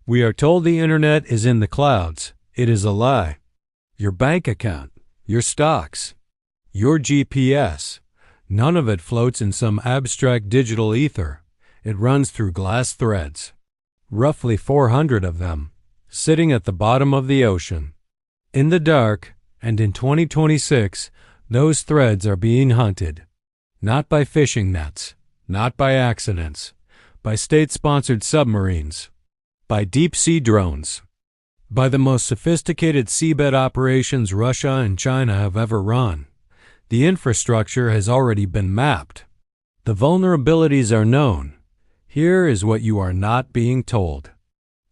We are told the internet is in the clouds. It is a lie. Your bank account, your stocks, your GPS, none of it floats in some abstract digital ether. It runs through glass threads, roughly 400 of them, sitting at the bottom of the ocean. In the dark, and in 2026, those threads are being hunted. Not by fishing nets, not by accidents, by state-sponsored submarines, by deep-sea drones, by the most sophisticated seabed operations Russia and China have ever run. The infrastructure has already been mapped. The vulnerabilities are known. Here is what you are not being told.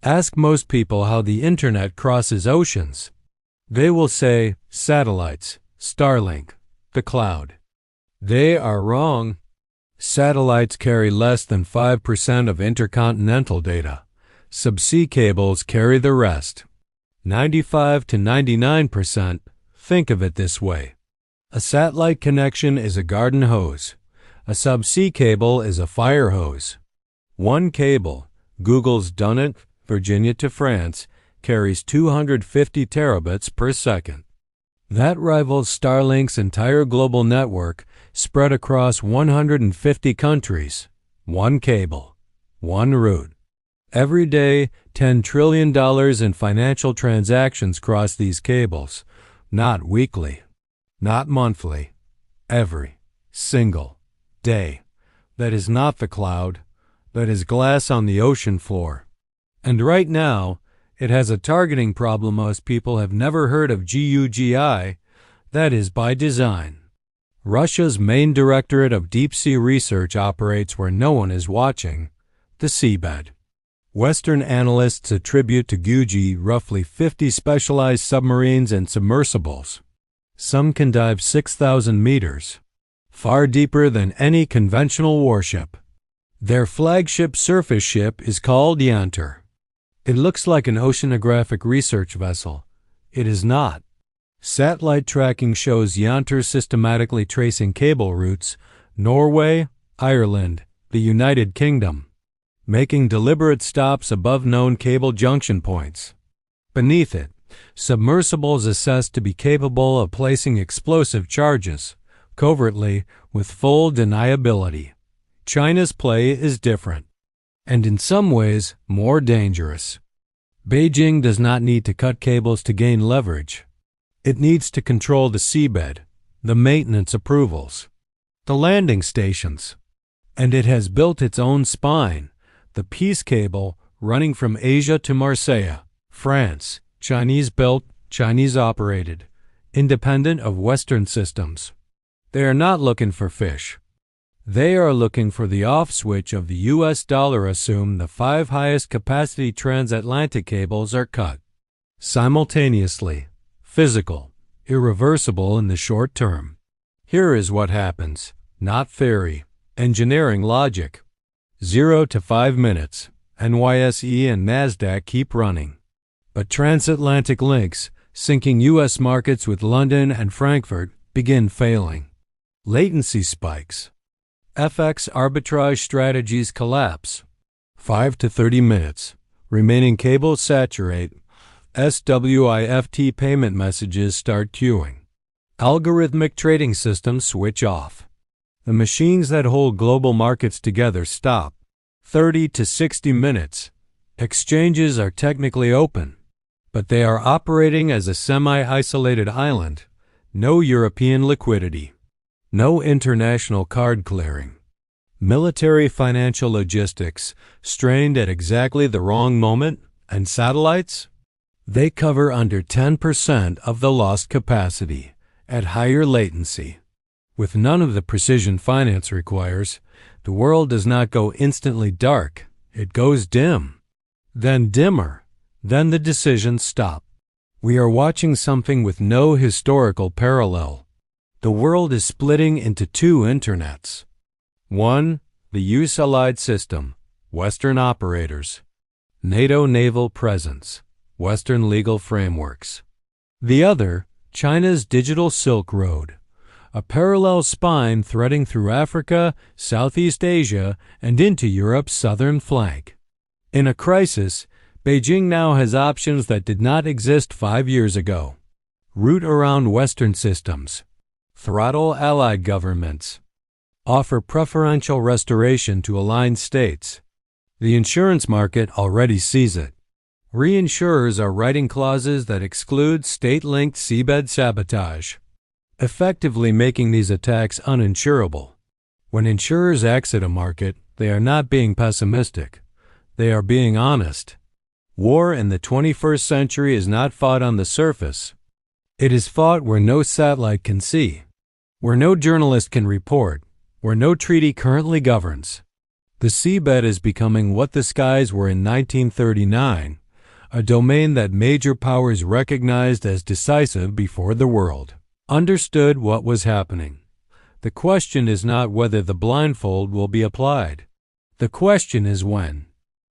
Ask most people how the internet crosses oceans. They will say, satellites, Starlink, the cloud. They are wrong. Satellites carry less than 5% of intercontinental data. Subsea cables carry the rest. 95 to 99%. Think of it this way. A satellite connection is a garden hose. A subsea cable is a fire hose. One cable, Google's done it, Virginia to France, carries 250 terabits per second. That rivals Starlink's entire global network spread across 150 countries. One cable, one route. Every day, $10 trillion in financial transactions cross these cables. Not weekly, not monthly, every single day. That is not the cloud. That is glass on the ocean floor. And right now, it has a targeting problem. Most people have never heard of GUGI. That is by design. Russia's main directorate of deep-sea research operates where no one is watching, the seabed. Western analysts attribute to GUGI roughly 50 specialized submarines and submersibles. Some can dive 6,000 meters, far deeper than any conventional warship. Their flagship surface ship is called Yantar. It looks like an oceanographic research vessel. It is not. Satellite tracking shows Yantar systematically tracing cable routes, Norway, Ireland, the United Kingdom, making deliberate stops above known cable junction points. Beneath it, submersibles assessed to be capable of placing explosive charges, covertly, with full deniability. China's play is different, and in some ways more dangerous. Beijing does not need to cut cables to gain leverage. It needs to control the seabed, the maintenance approvals, the landing stations, and it has built its own spine, the peace cable running from Asia to Marseille, France, Chinese-built, Chinese-operated, independent of Western systems. They are not looking for fish. They are looking for the off switch of the US dollar. Assume the 5 highest capacity transatlantic cables are cut. Simultaneously, physical, irreversible in the short term. Here is what happens, not theory, engineering logic. 0 to 5 minutes, NYSE and NASDAQ keep running. But transatlantic links, syncing US markets with London and Frankfurt, begin failing. Latency spikes. FX arbitrage strategies collapse. 5 to 30 minutes. Remaining cables saturate. SWIFT payment messages start queuing. Algorithmic trading systems switch off. The machines that hold global markets together stop. 30 to 60 minutes. Exchanges are technically open, but they are operating as a semi-isolated island. No European liquidity. No international card clearing. Military financial logistics strained at exactly the wrong moment, and satellites? They cover under 10% of the lost capacity at higher latency. With none of the precision finance requires, the world does not go instantly dark. It goes dim, then dimmer, then the decisions stop. We are watching something with no historical parallel. The world is splitting into 2 internets. One, the US Allied System, Western operators. NATO naval presence, Western legal frameworks. The other, China's digital Silk Road, a parallel spine threading through Africa, Southeast Asia, and into Europe's southern flank. In a crisis, Beijing now has options that did not exist 5 years ago. Route around Western systems. Throttle allied governments. Offer preferential restoration to aligned states. The insurance market already sees it. Reinsurers are writing clauses that exclude state-linked seabed sabotage, effectively making these attacks uninsurable. When insurers exit a market, they are not being pessimistic. They are being honest. War in the 21st century is not fought on the surface. It is fought where no satellite can see, where no journalist can report, where no treaty currently governs. The seabed is becoming what the skies were in 1939, a domain that major powers recognized as decisive before the world understood what was happening. The question is not whether the blindfold will be applied. The question is when.